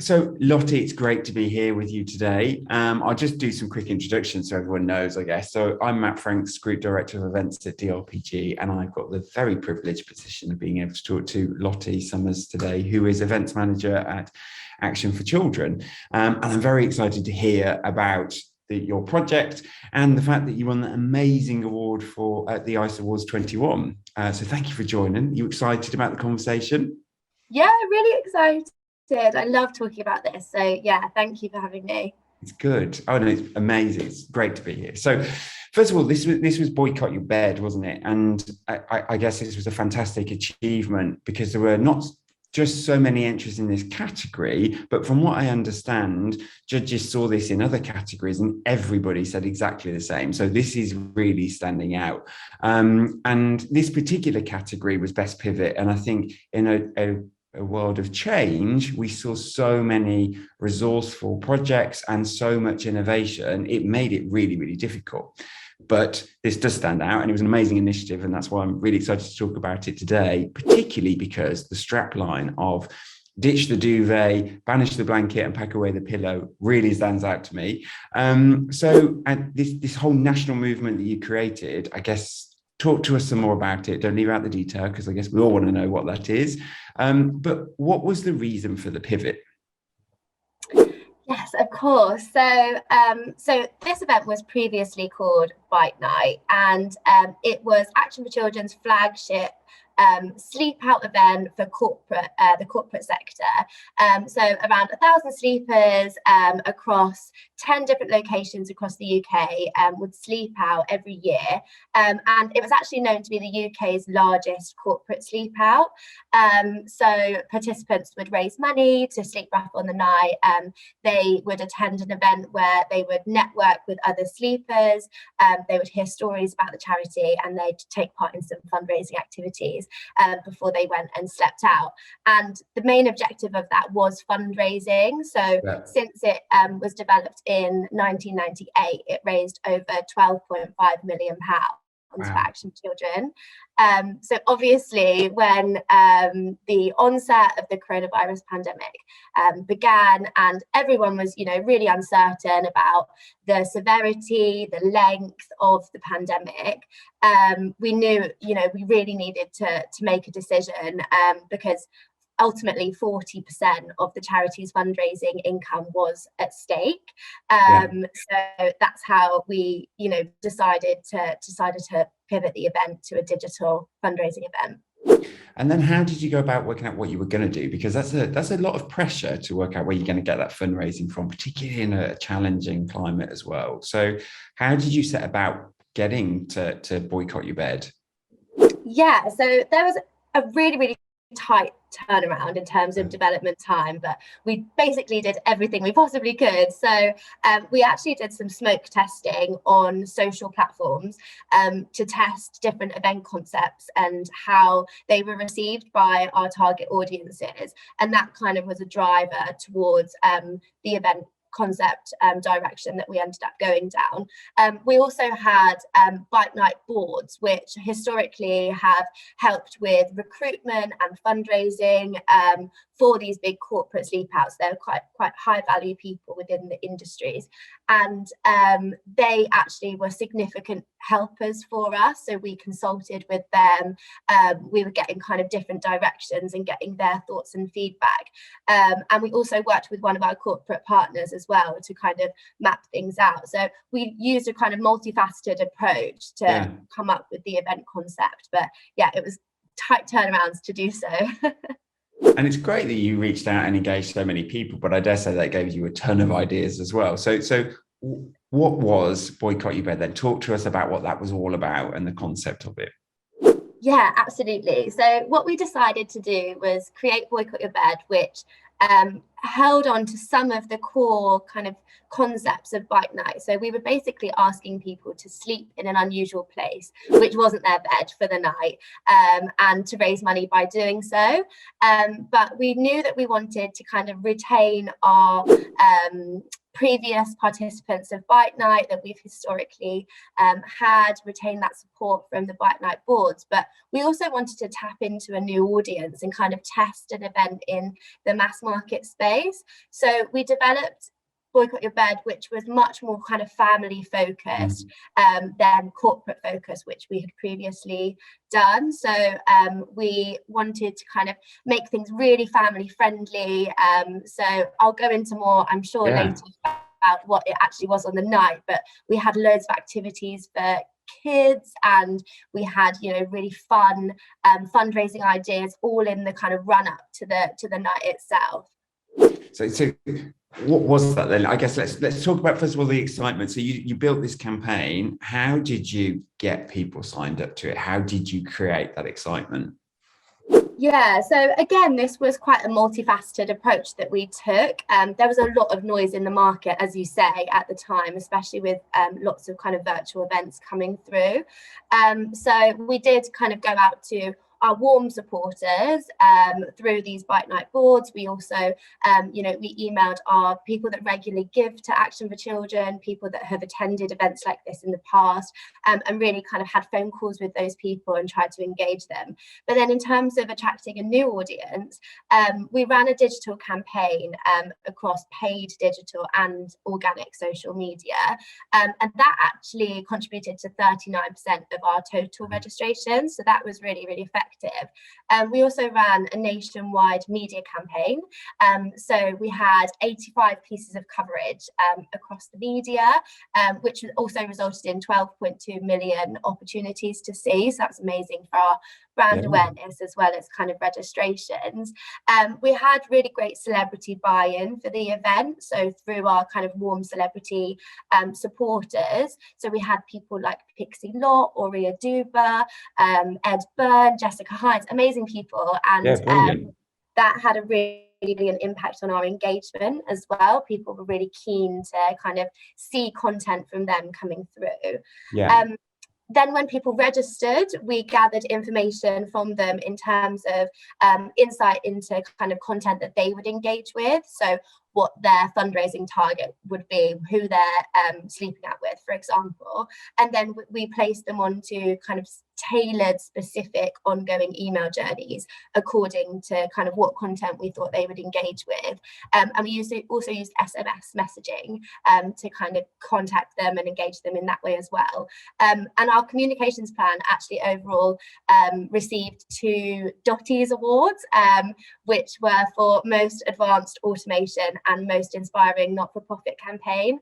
So Lottie, it's great to be here with you today. I'll just do some quick introductions so everyone knows, I guess. So I'm Matt Franks, Group Director of Events at DRPG, and I've got the very privileged position of being able to talk to Lottie Summers today, who is Events Manager at Action for Children. And I'm very excited to hear about your project and the fact that you won that amazing award for at the ICE Awards 21. So thank you for joining. You excited about the conversation? Yeah, really excited. I love talking about this. So yeah, thank you for having me. It's good. Oh no, it's amazing. It's great to be here. So, first of all, this was Boycott Your Bed, wasn't it? And I guess this was a fantastic achievement because there were not just so many entries in this category, but from what I understand, judges saw this in other categories and everybody said exactly the same. So this is really standing out. And this particular category was Best Pivot. And I think in a world of change, we saw so many resourceful projects and so much innovation, it made it really, really difficult. But this does stand out, and it was an amazing initiative, and that's why I'm really excited to talk about it today, particularly because the strapline of ditch the duvet, banish the blanket, and pack away the pillow really stands out to me. And this whole national movement that you created, I guess, talk to us some more about it. Don't leave out the detail because I guess we all want to know what that is. But what was the reason for the pivot? Yes, of course. So this event was previously called Byte Night, and it was Action for Children's flagship sleep out event for the corporate sector. So around 1,000 sleepers across 10 different locations across the UK would sleep out every year. And it was actually known to be the UK's largest corporate sleep out. So participants would raise money to sleep rough on the night. They would attend an event where they would network with other sleepers. They would hear stories about the charity, and they'd take part in some fundraising activities before they went and slept out. And the main objective of that was fundraising. So since it was developed in 1998, it raised over £12.5 million for Action Children. So obviously when the onset of the coronavirus pandemic began, and everyone was, really uncertain about the severity, the length of the pandemic, we knew, we really needed to make a decision because ultimately 40% of the charity's fundraising income was at stake. So that's how we, decided to pivot the event to a digital fundraising event. And then how did you go about working out what you were going to do? Because that's a lot of pressure to work out where you're going to get that fundraising from, particularly in a challenging climate as well. So how did you set about getting to Boycott Your Bed? Yeah, so there was a really, really tight turnaround in terms of development time, but we basically did everything we possibly could. So we actually did some smoke testing on social platforms to test different event concepts and how they were received by our target audiences, and that kind of was a driver towards the event concept direction that we ended up going down. We also had Byte Night boards, which historically have helped with recruitment and fundraising for these big corporate sleep outs. They're quite high value people within the industries, and they actually were significant helpers for us. So we consulted with them. We were getting kind of different directions and getting their thoughts and feedback. And we also worked with one of our corporate partners as well to kind of map things out. So we used a kind of multifaceted approach to come up with the event concept. But yeah, it was tight turnarounds to do so. And it's great that you reached out and engaged so many people, but I dare say that gave you a ton of ideas as well. So what was Boycott Your Bed then? Talk to us about what that was all about and the concept of it. Yeah, absolutely. So what we decided to do was create Boycott Your Bed, which held on to some of the core kind of concepts of Byte Night. So we were basically asking people to sleep in an unusual place, which wasn't their bed for the night, and to raise money by doing so. But we knew that we wanted to kind of retain our previous participants of Byte Night that we've historically had, retained that support from the Byte Night boards, but we also wanted to tap into a new audience and kind of test an event in the mass market space. So we developed Boycott Your Bed, which was much more kind of family focused than corporate focused, which we had previously done. So we wanted to kind of make things really family friendly. So I'll go into more, I'm sure, later about what it actually was on the night, but we had loads of activities for kids, and we had, you know, really fun fundraising ideas all in the kind of run up to the night itself. So what was that then? I guess let's talk about, first of all, the excitement. So you built this campaign. How did you get people signed up to it? How did you create that excitement? Yeah, so again, this was quite a multifaceted approach that we took. There was a lot of noise in the market, as you say, at the time, especially with lots of kind of virtual events coming through. So we did kind of go out to our warm supporters through these Byte Night boards. We also, we emailed our people that regularly give to Action for Children, people that have attended events like this in the past, and really kind of had phone calls with those people and tried to engage them. But then in terms of attracting a new audience, we ran a digital campaign across paid digital and organic social media. And that actually contributed to 39% of our total registrations. So that was really, really effective. We also ran a nationwide media campaign. So we had 85 pieces of coverage across the media, which also resulted in 12.2 million opportunities to see. So that's amazing for our brand awareness as well as kind of registrations. We had really great celebrity buy-in for the event. So through our kind of warm celebrity supporters. So we had people like Pixie Lott, Aurea Duba, Ed Byrne, Jessica Hines, amazing people. And that had a really an impact on our engagement as well. People were really keen to kind of see content from them coming through. Then when people registered, we gathered information from them in terms of insight into kind of content that they would engage with. So what their fundraising target would be, who they're sleeping out with, for example. And then we placed them onto kind of tailored, specific, ongoing email journeys according to kind of what content we thought they would engage with. And we also used SMS messaging to kind of contact them and engage them in that way as well. And our communications plan actually overall received 2 Dotties Awards, which were for most advanced automation and most inspiring not-for-profit campaign.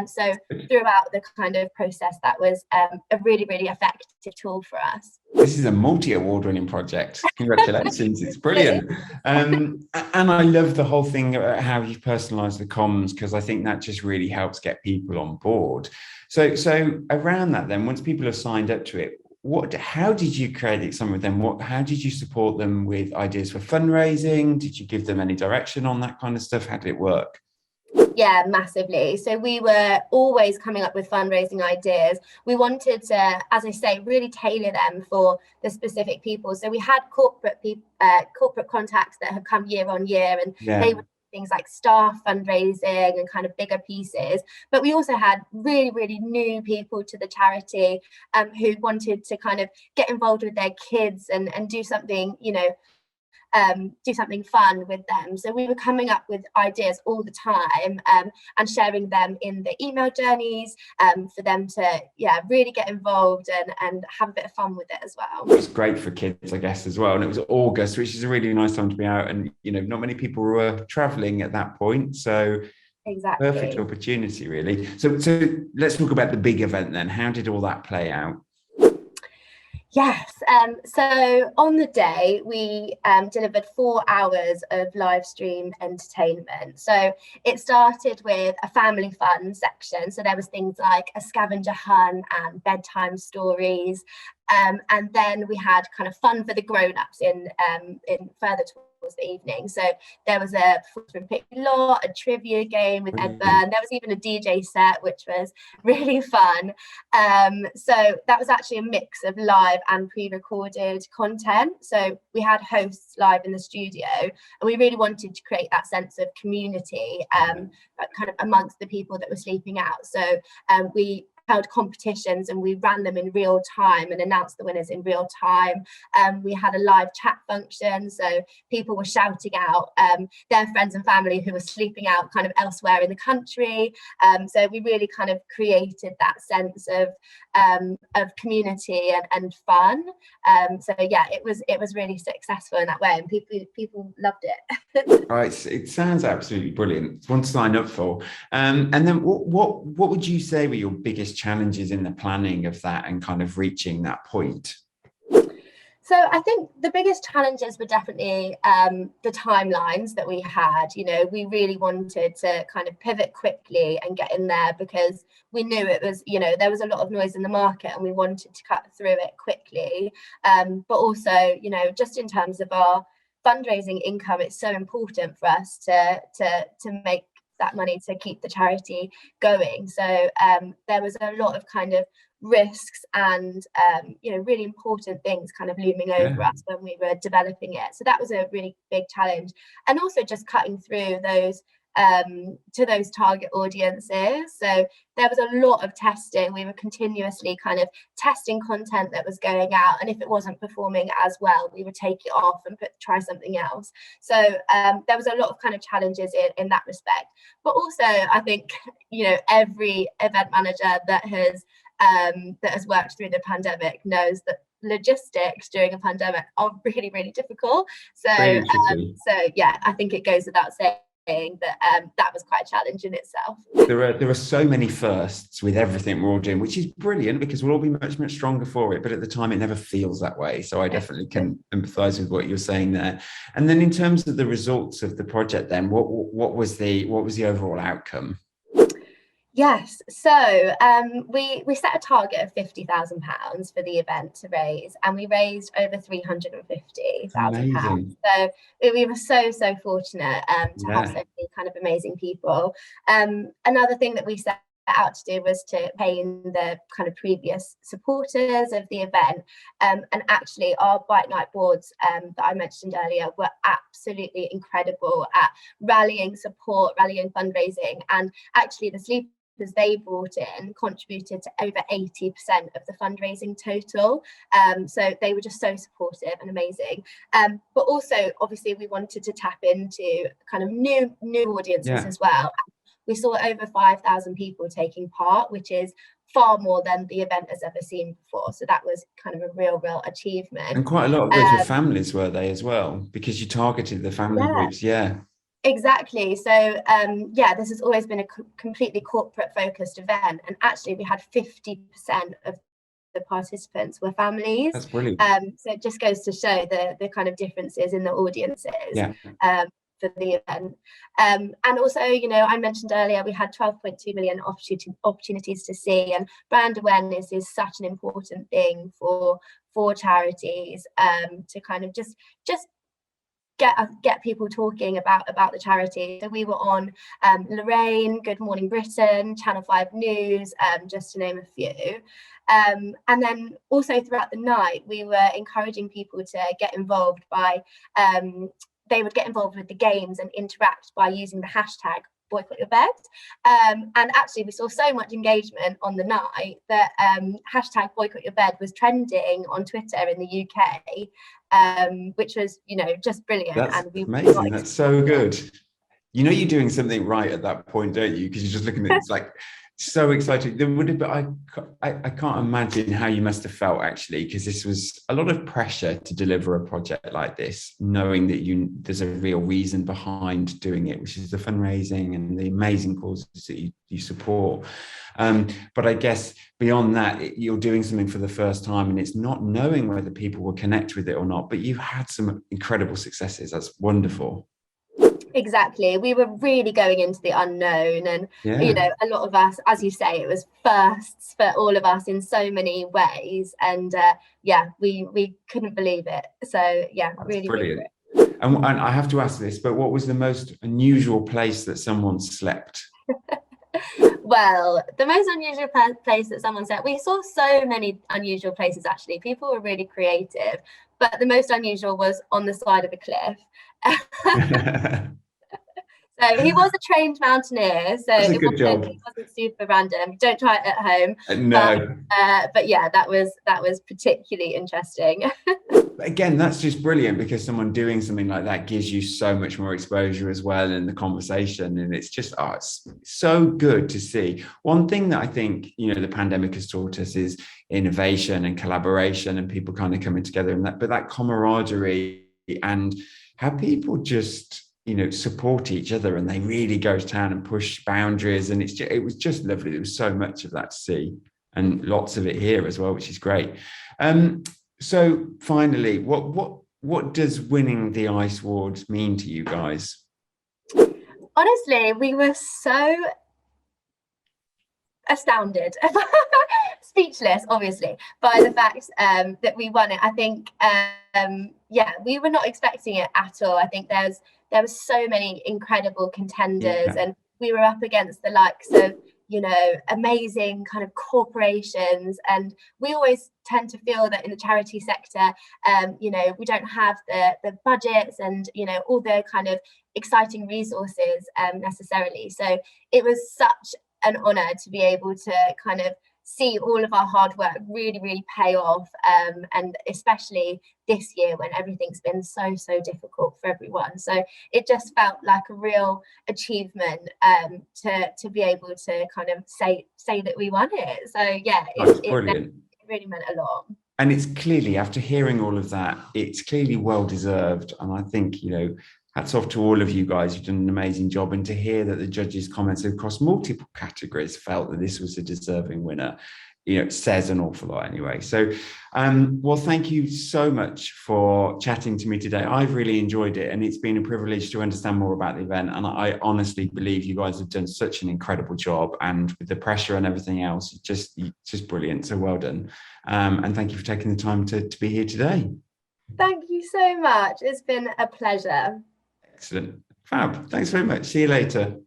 So throughout the kind of process, that was a really, really effective tool for us. This is a multi-award winning project. Congratulations, it's brilliant. And I love the whole thing about how you personalize the comms, because I think that just really helps get people on board. So around that then, once people have signed up to it, how did you create excitement with them? How did you support them with ideas for fundraising? Did you give them any direction on that kind of stuff? How did it work? Yeah, massively. So we were always coming up with fundraising ideas. We wanted to, as I say, really tailor them for the specific people. So we had corporate contacts that have come year on year, and they would do things like staff fundraising and kind of bigger pieces. But we also had really, really new people to the charity who wanted to kind of get involved with their kids and do something, do something fun with them. So we were coming up with ideas all the time and sharing them in the email journeys for them to really get involved and have a bit of fun with it as well. It was great for kids, I guess, as well. And it was August, which is a really nice time to be out, and not many people were traveling at that point, so exactly, perfect opportunity really. So let's talk about the big event then. How did all that play out? Yes, so on the day we delivered 4 hours of live stream entertainment. So it started with a family fun section. So there was things like a scavenger hunt and bedtime stories. And then we had kind of fun for the grown-ups in further was the evening. So there was a performance from Pick Lot, a trivia game with Ed Byrne. There was even a DJ set, which was really fun. So that was actually a mix of live and pre-recorded content. So we had hosts live in the studio, and we really wanted to create that sense of community kind of amongst the people that were sleeping out. So we held competitions and we ran them in real time and announced the winners in real time. We had a live chat function, so people were shouting out their friends and family who were sleeping out kind of elsewhere in the country. So we really kind of created that sense of community and fun. So yeah, it was really successful in that way, and people loved it. Right, it sounds absolutely brilliant. It's one to sign up for. And then what would you say were your biggest challenges in the planning of that and kind of reaching that point? So I think the biggest challenges were definitely the timelines that we had. You know, we really wanted to kind of pivot quickly and get in there because we knew it was, you know, there was a lot of noise in the market and we wanted to cut through it quickly. But also, you know, just in terms of our fundraising income, it's so important for us to make that money to keep the charity going. So there was a lot of kind of risks and you know, really important things kind of looming over us when we were developing it. So that was a really big challenge, and also just cutting through those to those target audiences. So there was a lot of testing. We were continuously kind of testing content that was going out, and if it wasn't performing as well, we would take it off and try something else. So there was a lot of kind of challenges in that respect. But also, I think, you know, every event manager that has worked through the pandemic knows that logistics during a pandemic are really, really difficult. So yeah, I think it goes without saying that was quite a challenge in itself. There are so many firsts with everything we're all doing, which is brilliant because we'll all be much, much stronger for it. But at the time, it never feels that way. So I definitely can empathise with what you're saying there. And then in terms of the results of the project, then what was the overall outcome? Yes, so we set a target of £50,000 for the event to raise, and we raised over £350,000. So we were so fortunate to have so many kind of amazing people. Another thing that we set out to do was to pay in the kind of previous supporters of the event, and actually our Byte Night boards that I mentioned earlier were absolutely incredible at rallying support, rallying fundraising, and actually the sleep they brought in contributed to over 80% of the fundraising total. So they were just so supportive and amazing. But also, obviously, we wanted to tap into kind of new audiences as well. We saw over 5,000 people taking part, which is far more than the event has ever seen before. So that was kind of a real achievement. And quite a lot of those were families, were they, as well? Because you targeted the family groups, Exactly. So yeah, this has always been a completely corporate focused event, and actually we had 50% of the participants were families. That's brilliant. So it just goes to show the kind of differences in the audiences for the event. And also, you know, I mentioned earlier we had 12.2 million opportunities to see, and brand awareness is such an important thing for charities to kind of just get people talking about the charity. So we were on Lorraine, Good Morning Britain, Channel 5 News, just to name a few. And then also throughout the night, we were encouraging people to get involved by, they would get involved with the games and interact by using the hashtag Boycott Your Bed. And actually we saw so much engagement on the night that hashtag Boycott Your Bed was trending on Twitter in the UK, which was, you know, just brilliant. That's amazing. That's so good. You know, you're doing something right at that point, don't you? Because you're just looking at it's like so exciting. There would have been, I can't imagine how you must have felt actually, because this was a lot of pressure to deliver a project like this, knowing that there's a real reason behind doing it, which is the fundraising and the amazing causes that you support. But I guess beyond that, you're doing something for the first time, and it's not knowing whether people will connect with it or not. But you've had some incredible successes. That's wonderful. Exactly. We were really going into the unknown, and you know, a lot of us, as you say, it was firsts for all of us in so many ways, and yeah, we couldn't believe it. So yeah, that's really brilliant. And I have to ask this, but what was the most unusual place that someone slept? Well, the most unusual place that someone said, we saw so many unusual places actually. People were really creative, but the most unusual was on the side of a cliff. So he was a trained mountaineer, so That's a good job. it wasn't super random. Don't try it at home. No. But yeah, that was particularly interesting. Again, that's just brilliant because someone doing something like that gives you so much more exposure as well in the conversation. And it's just, it's so good to see. One thing that I think, the pandemic has taught us is innovation and collaboration and people kind of coming together and that, but that camaraderie and how people just, support each other and they really go to town and push boundaries. And it was just lovely. There was so much of that to see and lots of it here as well, which is great. So finally, what does winning the Ice Awards mean to you guys? Honestly, we were so astounded, speechless, obviously, by the fact that we won it. I think, we were not expecting it at all. I think there were so many incredible contenders, and we were up against the likes of amazing kind of corporations, and we always tend to feel that in the charity sector we don't have the budgets and all the kind of exciting resources necessarily. So it was such an honor to be able to kind of see all of our hard work really, really pay off, and especially this year when everything's been so difficult for everyone. So it just felt like a real achievement to be able to kind of say that we won it. So yeah, it really meant a lot. And it's clearly, after hearing all of that, it's clearly well deserved. And I think, hats off to all of you guys. You've done an amazing job. And to hear that the judges' comments across multiple categories felt that this was a deserving winner, says an awful lot anyway. So, well, thank you so much for chatting to me today. I've really enjoyed it. And it's been a privilege to understand more about the event. And I honestly believe you guys have done such an incredible job. And with the pressure and everything else, it's just brilliant. So well done. And thank you for taking the time to be here today. Thank you so much. It's been a pleasure. Excellent. Fab. Thanks very much. See you later.